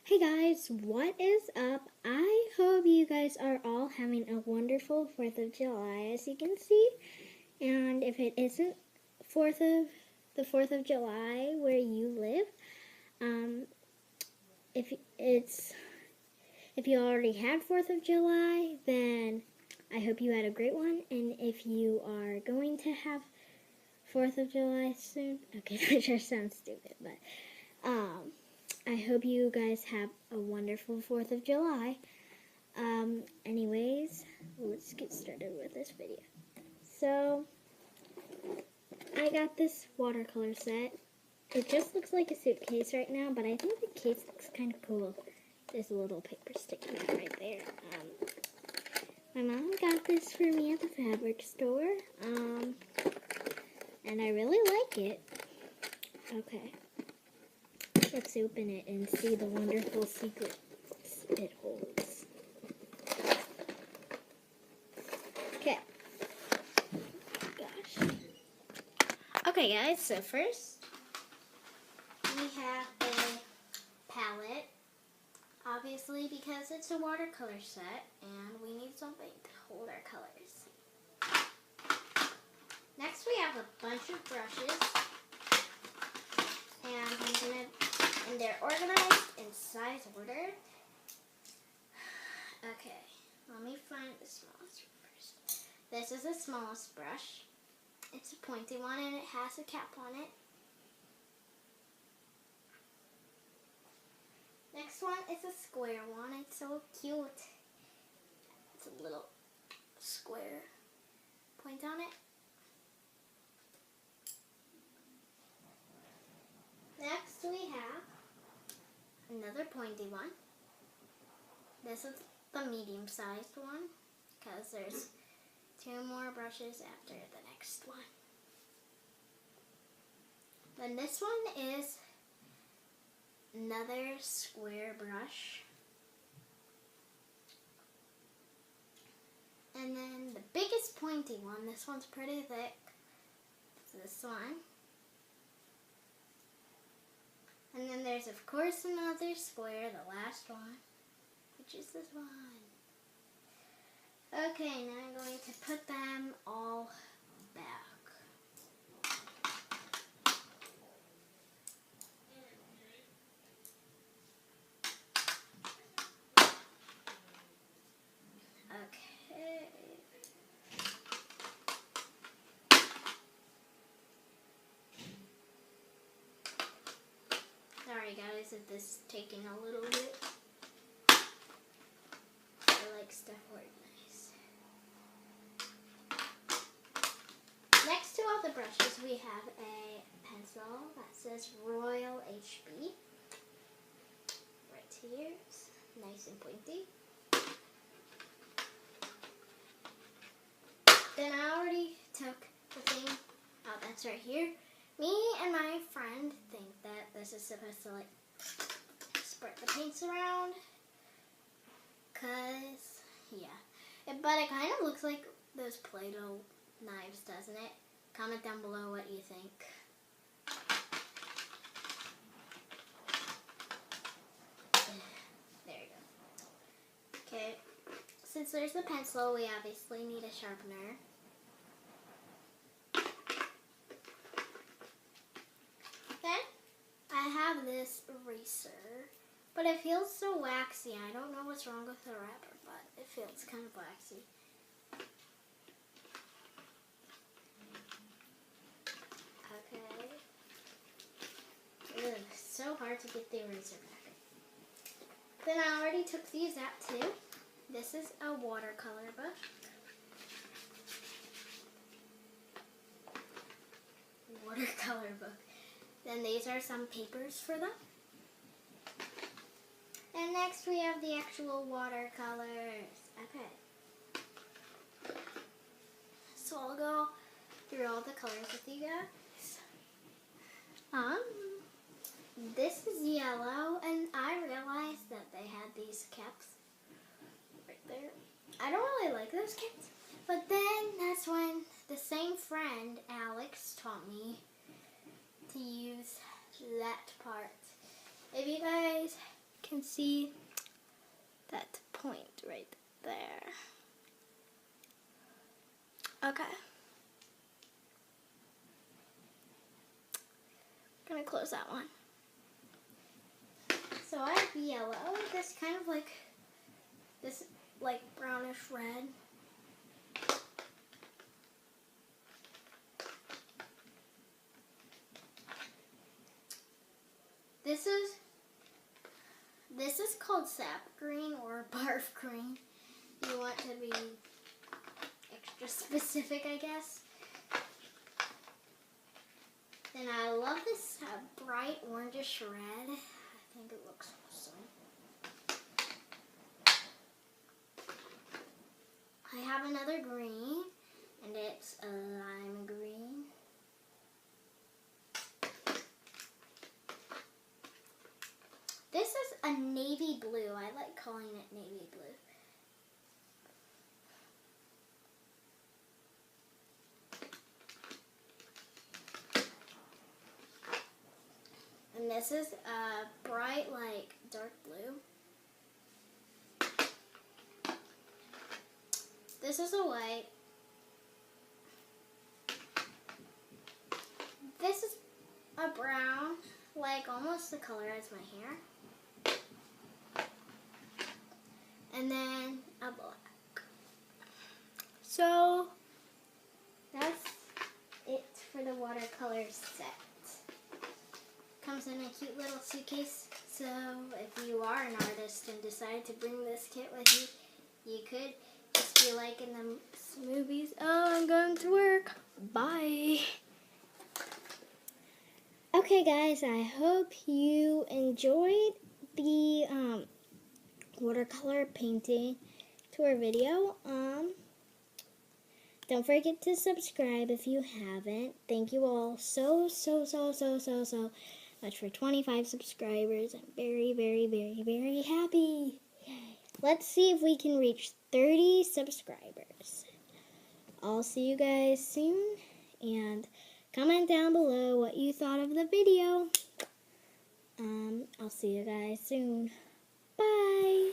Hey guys, what is up? I hope you guys are all having a wonderful 4th of July, as you can see. And if it isn't the 4th of July where you live, if you already had 4th of July, then I hope you had a great one. And if you are going to have 4th of July soon, okay, that just sounds stupid, but I hope you guys have a wonderful 4th of July. Anyways, let's get started with this video. So, I got this watercolor set. It just looks like a suitcase right now, but I think the case looks kind of cool. There's a little paper sticking out right there. My mom got this for me at the fabric store, and I really like it. Okay. Let's open it and see the wonderful secrets it holds. Okay. Gosh. Okay, guys, so first we have a palette, obviously because it's a watercolor set and we need something to hold our colors. Next we have a bunch of brushes, and they're organized in size order. Okay, let me find the smallest one first. This is the smallest brush. It's a pointy one and it has a cap on it. Next one is a square one. It's so cute. It's a little square point on it. Next we have another pointy one. This is the medium-sized one because there's 2 more brushes after the next one. Then this one is another square brush. And then the biggest pointy one, this one's pretty thick, is this one. And then there's, of course, another square, the last one, which is this one. Okay, now I'm going to put them all back. Okay. Sorry guys if this is taking a little bit. I like stuff organized. Next to all the brushes we have a pencil that says Royal HB. Right here, it's nice and pointy. Then I already took the thing out that's right here. Me and my friend think that this is supposed to like spread the paints around, cause yeah, but it kind of looks like those Play-Doh knives, doesn't it? Comment down below what you think. There you go. Okay, since there's the pencil, we obviously need a sharpener. I have this eraser, but it feels so waxy. I don't know what's wrong with the wrapper, but it feels kind of waxy. Okay. Ugh, so hard to get the eraser back. Then I already took these out too. This is a watercolor book. Watercolor book. Then these are some papers for them. And next we have the actual watercolors. Okay. So I'll go through all the colors with you guys. This is yellow, and I realized that they had these caps right there. I don't really like those caps, but then that's when the same friend, Alex, taught me to use that part. If you guys can see that point right there. Okay. I'm gonna close that one. So I have yellow. This kind of like this like brownish red. This is called sap green or barf green. You want to be extra specific, I guess. Then I love this bright orangish red. I think it looks awesome. I have another green, and it's a lime green. This is a navy blue. I like calling it navy blue. And this is a bright, like, dark blue. This is a white. This is a brown, like almost the color as my hair. And then a black. So that's it for the watercolor set. Comes in a cute little suitcase. So if you are an artist and decide to bring this kit with you, you could just be like in the movies. Oh, I'm going to work. Bye. Okay, guys, I hope you enjoyed the watercolor painting tour video. Don't forget to subscribe if you haven't. Thank you all so much for 25 subscribers. I'm very, very, very, very happy. Let's see if we can reach 30 subscribers. I'll see you guys soon, and comment down below what you thought of the video. I'll see you guys soon. Bye.